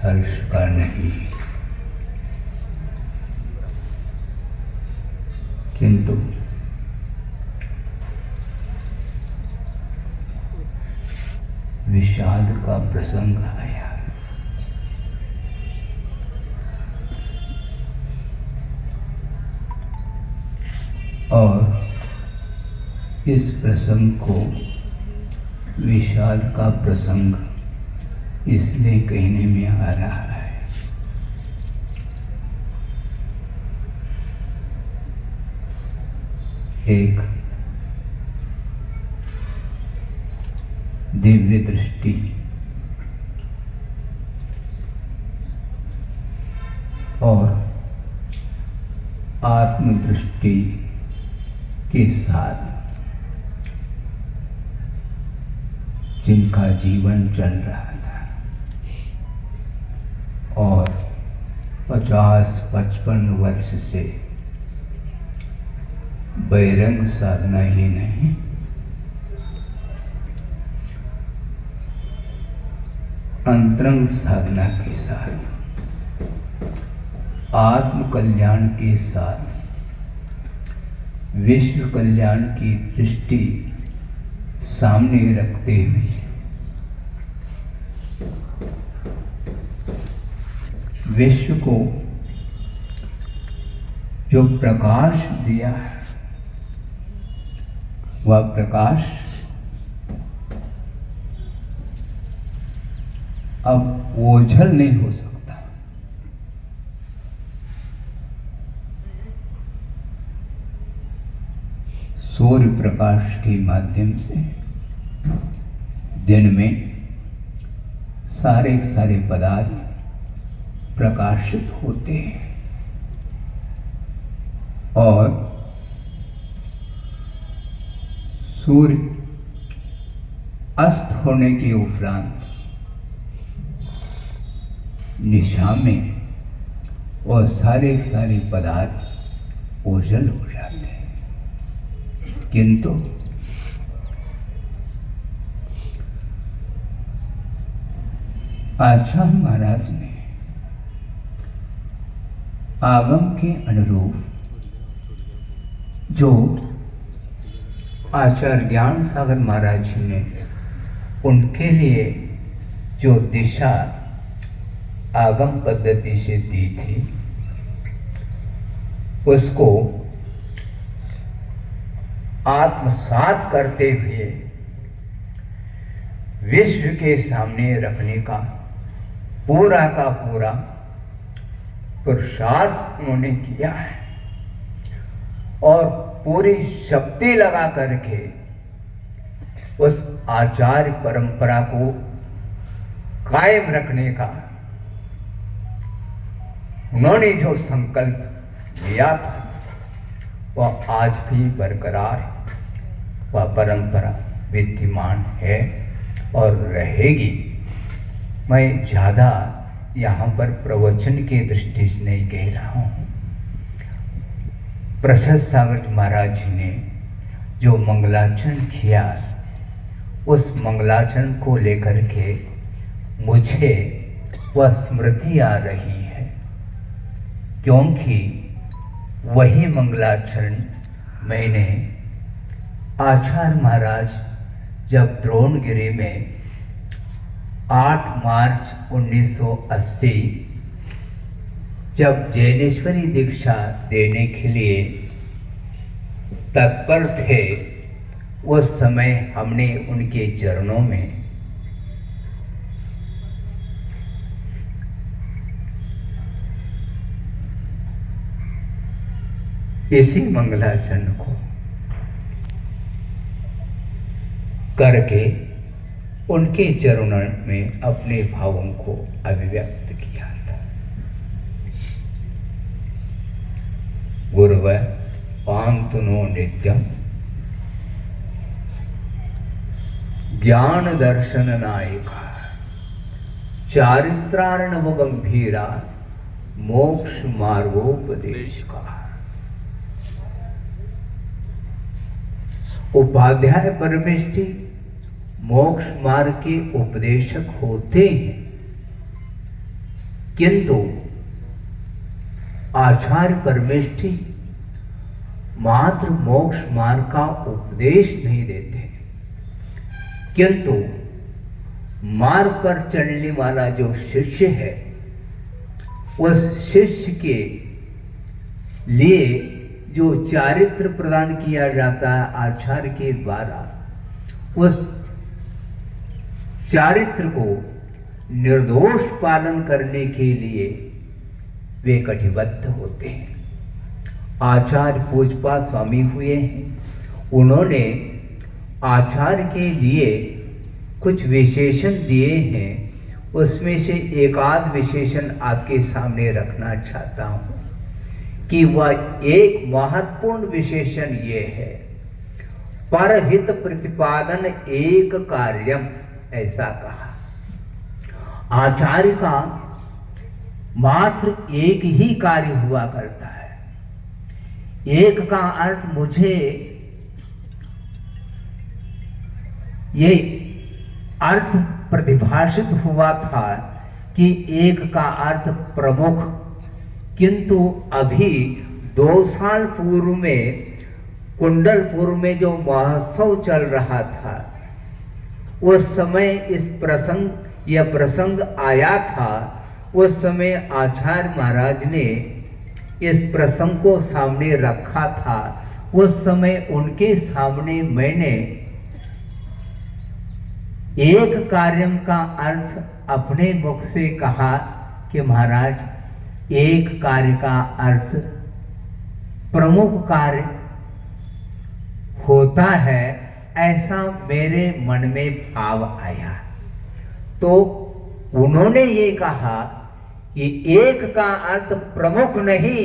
हर्ष का नहीं, किंतु विषाद का प्रसंग आया। और इस प्रसंग को विषाद का प्रसंग इसलिए कहने में आ रहा है, एक दिव्य दृष्टि और आत्मदृष्टि के साथ जिनका जीवन चल रहा था और 50-55 वर्ष से बहिरंग साधना ही नहीं, अंतरंग साधना के साथ, आत्म कल्याण के साथ, विश्व कल्याण की दृष्टि सामने रखते हुए विश्व को जो प्रकाश दिया है, वह प्रकाश अब ओझल नहीं हो सकता। सूर्य प्रकाश के माध्यम से दिन में सारे पदार्थ प्रकाशित होते हैं और सूर्य अस्त होने के उपरांत निशा में और सारे पदार्थ ओझल हो जाते हैं। किंतु आचार्य महाराज ने आगम के अनुरूप जो आचार्य ज्ञान सागर महाराज जी ने उनके लिए जो दिशा आगम पद्धति से दी थी, उसको आत्मसात करते हुए विश्व के सामने रखने का पूरा का पूरा पुरुषार्थ उन्होंने किया है और पूरी शक्ति लगा करके उस आचार्य परंपरा को कायम रखने का उन्होंने जो संकल्प लिया था, वह आज भी बरकरार, वह परंपरा विद्यमान है और रहेगी। मैं ज़्यादा यहाँ पर प्रवचन की दृष्टि से नहीं कह रहा हूँ। प्रसाद सागर महाराज जी ने जो मंगलाचरण किया, उस मंगलाचरण को लेकर के मुझे वह स्मृति आ रही है, क्योंकि वही मंगलाचरण मैंने आचार्य महाराज जब द्रोणगिरी में 8 मार्च 1980 जब जैनेश्वरी दीक्षा देने के लिए तत्पर थे, उस समय हमने उनके चरणों में इसी मंगलाचरण को करके उनके चरणों में अपने भावों को अभिव्यक्त किया था। गुरुव पांतुनो नित्यम ज्ञान दर्शन नायिका चारित्रार्णव गंभीरा मोक्ष मार्गोपदेश का। उपाध्याय परमेष्ठी मोक्ष मार्ग के उपदेशक होते हैं, किंतु आचार्य परमेष्ठी मात्र मोक्ष मार्ग का उपदेश नहीं देते, किंतु मार्ग पर चलने वाला जो शिष्य है उस शिष्य के लिए जो चारित्र प्रदान किया जाता है आचार्य के द्वारा, उस चारित्र को निर्दोष पालन करने के लिए वे कटिबद्ध होते हैं। आचार्य पूजपा स्वामी हुए हैं, उन्होंने आचार्य के लिए कुछ विशेषण दिए हैं, उसमें से एक आध विशेषण आपके सामने रखना चाहता हूँ कि वह एक महत्वपूर्ण विशेषण ये है, परहित प्रतिपादन एक कार्यम, ऐसा कहा। आचार्य का मात्र एक ही कार्य हुआ करता है। एक का अर्थ मुझे ये अर्थ प्रतिभाषित हुआ था कि एक का अर्थ प्रमुख, किंतु अभी 2 साल पूर्व में कुंडलपुर में जो महोत्सव चल रहा था, उस समय इस प्रसंग आया था। उस समय आचार्य महाराज ने इस प्रसंग को सामने रखा था। उस समय उनके सामने मैंने एक कार्यम का अर्थ अपने मुख से कहा कि महाराज एक कार्य का अर्थ प्रमुख कार्य होता है, ऐसा मेरे मन में भाव आया। तो उन्होंने ये कहा कि एक का अर्थ प्रमुख नहीं